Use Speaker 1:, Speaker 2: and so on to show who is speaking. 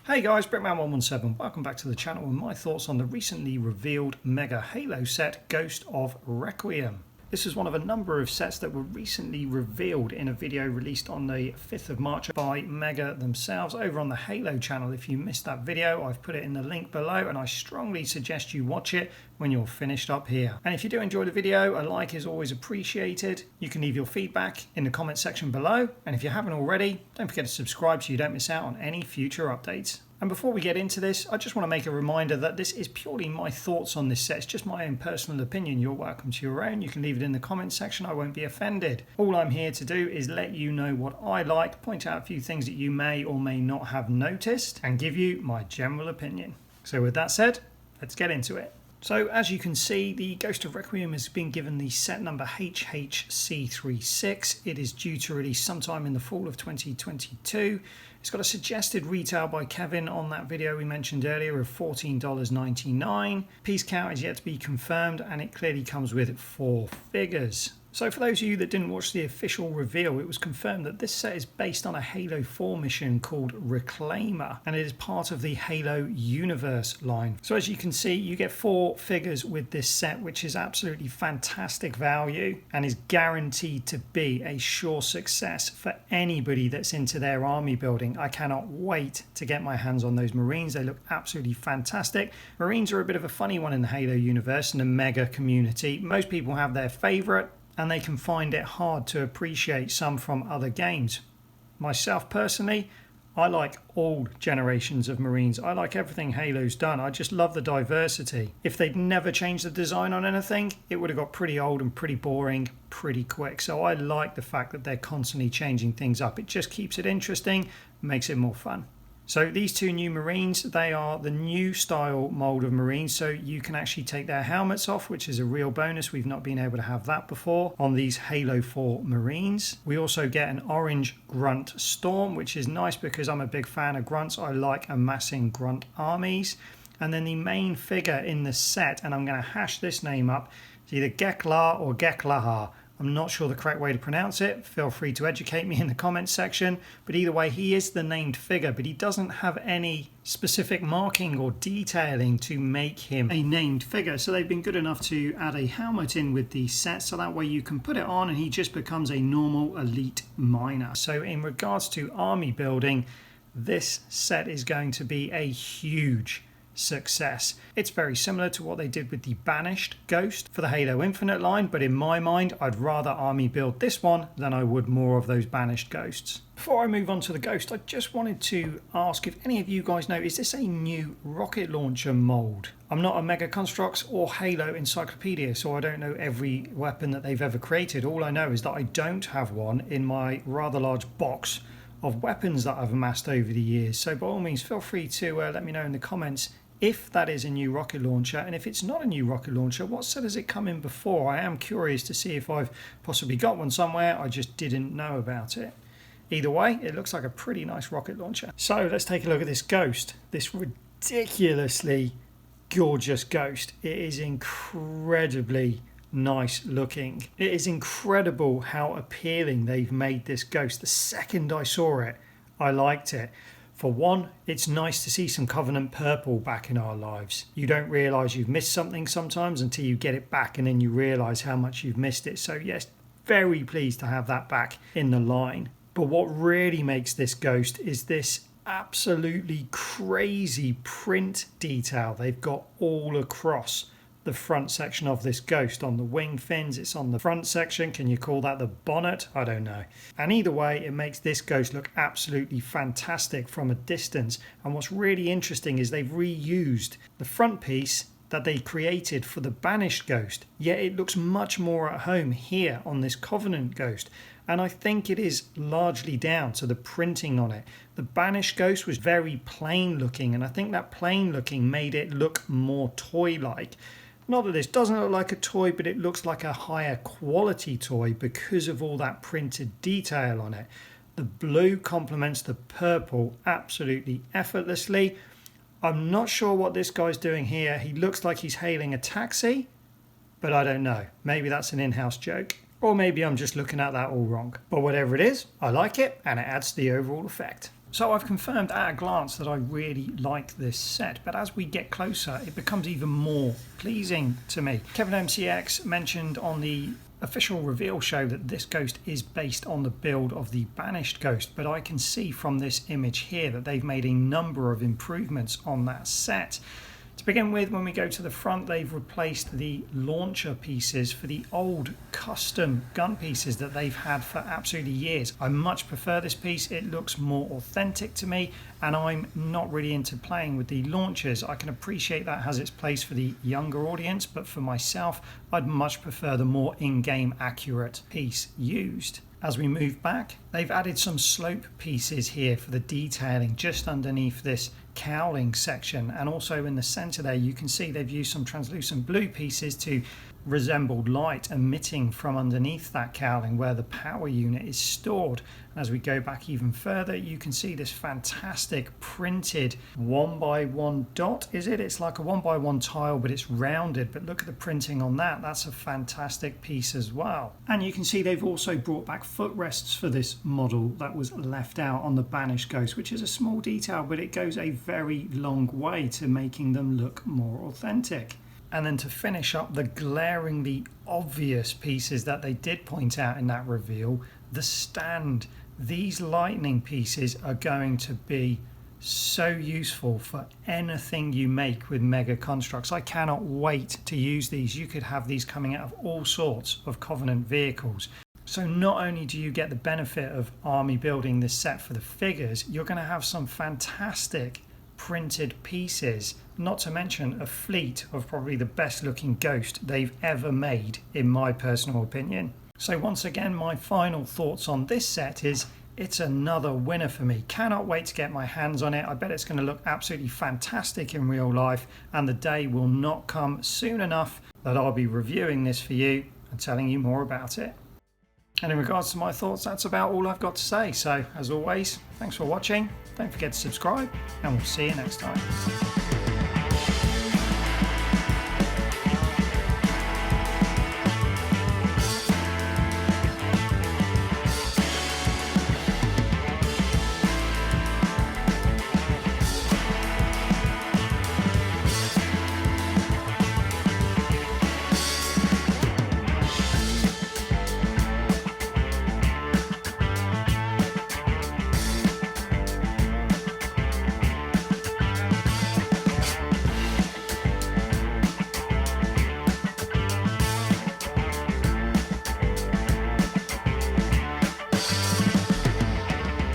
Speaker 1: Hey guys, Brickman117, welcome back to the channel with my thoughts on the recently revealed Mega Halo set, Ghost of Requiem. This is one of a number of sets that were recently revealed in a video released on the 5th of March by Mega themselves over on the Halo channel. If you missed that video, I've put it in the link below and I strongly suggest you watch it when you're finished up here. And if you do enjoy the video, a like is always appreciated. You can leave your feedback in the comment section below. And if you haven't already, don't forget to subscribe so you don't miss out on any future updates. And before we get into this, I just want to make a reminder that this is purely my thoughts on this set. It's just my own personal opinion. You're welcome to your own. You can leave it in the comments section. I won't be offended. All I'm here to do is let you know what I like, point out a few things that you may or may not have noticed, and give you my general opinion. So with that said, let's get into it. So as you can see, the Ghost of Requiem has been given the set number HHC36. It is due to release sometime in the fall of 2022. It's got a suggested retail by Kevin on that video we mentioned earlier of $14.99. Piece count is yet to be confirmed and it clearly comes with 4 figures. So for those of you that didn't watch the official reveal, it was confirmed that this set is based on a Halo 4 mission called Reclaimer, and it is part of the Halo universe line. So as you can see, you get 4 figures with this set, which is absolutely fantastic value and is guaranteed to be a sure success for anybody that's into their army building. I cannot wait to get my hands on those Marines. They look absolutely fantastic. Marines are a bit of a funny one in the Halo universe and the Mega community. Most people have their favorite, and they can find it hard to appreciate some from other games. Myself personally, I like all generations of Marines. I like everything Halo's done. I just love the diversity. If they'd never changed the design on anything, it would have got pretty old and pretty boring pretty quick. So I like the fact that they're constantly changing things up. It just keeps it interesting, makes it more fun. So these 2 new Marines, they are the new style mold of Marines, so you can actually take their helmets off, which is a real bonus. We've not been able to have that before on these Halo 4 Marines. We also get an orange Grunt Storm, which is nice because I'm a big fan of grunts. I like amassing grunt armies. And then the main figure in the set, and I'm going to hash this name up, it's either Gekla or Geklaha. I'm not sure the correct way to pronounce it. Feel free to educate me in the comments section. But either way, he is the named figure, but he doesn't have any specific marking or detailing to make him a named figure. So they've been good enough to add a helmet in with the set, so that way you can put it on and he just becomes a normal elite miner. So in regards to army building, this set is going to be a huge success. It's very similar to what they did with the Banished Ghost for the Halo Infinite line, but in my mind I'd rather army build this one than I would more of those Banished Ghosts. Before I move on to the Ghost, I just wanted to ask if any of you guys know, is this a new rocket launcher mold? I'm not a Mega Constructs or Halo encyclopedia, so I don't know every weapon that they've ever created. All I know is that I don't have one in my rather large box of weapons that I've amassed over the years. So by all means, feel free to let me know in the comments if that is a new rocket launcher, and if it's not a new rocket launcher, what set has it come in before? I am curious to see if I've possibly got one somewhere, I just didn't know about it. Either way, it looks like a pretty nice rocket launcher. So let's take a look at this Ghost, this ridiculously gorgeous Ghost. It is incredibly nice looking. It is incredible how appealing they've made this Ghost. The second I saw it, I liked it. For one, it's nice to see some Covenant purple back in our lives. You don't realise you've missed something sometimes until you get it back and then you realise how much you've missed it. So yes, very pleased to have that back in the line. But what really makes this Ghost is this absolutely crazy print detail they've got all across the front section of this Ghost. On the wing fins, it's on the front section. Can you call that the bonnet? I don't know. And either way, it makes this Ghost look absolutely fantastic from a distance. And what's really interesting is they've reused the front piece that they created for the Banished Ghost, yet it looks much more at home here on this Covenant Ghost. And I think it is largely down to the printing on it. The Banished Ghost was very plain looking, and I think that plain looking made it look more toy-like. Not that this doesn't look like a toy, but it looks like a higher quality toy because of all that printed detail on it. The blue complements the purple absolutely effortlessly. I'm not sure what this guy's doing here. He looks like he's hailing a taxi, but I don't know. Maybe that's an in-house joke. Or maybe I'm just looking at that all wrong. But whatever it is, I like it and it adds to the overall effect. So I've confirmed at a glance that I really like this set, but as we get closer it becomes even more pleasing to me. Kevin MCX mentioned on the official reveal show that this ghost is based on the build of the Banished Ghost, but I can see from this image here that they've made a number of improvements on that set. To begin with, when we go to the front, they've replaced the launcher pieces for the old custom gun pieces that they've had for absolutely years. I much prefer this piece. It looks more authentic to me, and I'm not really into playing with the launchers. I can appreciate that has its place for the younger audience, but for myself, I'd much prefer the more in-game accurate piece used. As we move back, they've added some slope pieces here for the detailing just underneath this cowling section, and also in the center there you can see they've used some translucent blue pieces to resemble light emitting from underneath that cowling where the power unit is stored. And as we go back even further, you can see this fantastic printed 1x1 dot, is it? It's like a 1x1 tile, but it's rounded, but look at the printing on that. That's a fantastic piece as well. And you can see they've also brought back footrests for this model that was left out on the Banished Ghost, which is a small detail, but it goes a very long way to making them look more authentic. And then to finish up the glaringly obvious pieces that they did point out in that reveal, the stand. These lightning pieces are going to be so useful for anything you make with Mega Constructs. I cannot wait to use these. You could have these coming out of all sorts of Covenant vehicles. So not only do you get the benefit of army building this set for the figures, you're going to have some fantastic printed pieces, not to mention a fleet of probably the best looking ghost they've ever made, in my personal opinion. So once again, my final thoughts on this set is it's another winner for me. Cannot wait to get my hands on it. I bet it's going to look absolutely fantastic in real life, and the day will not come soon enough that I'll be reviewing this for you and telling you more about it. And in regards to my thoughts, that's about all I've got to say. So as always, thanks for watching. Don't forget to subscribe, and we'll see you next time.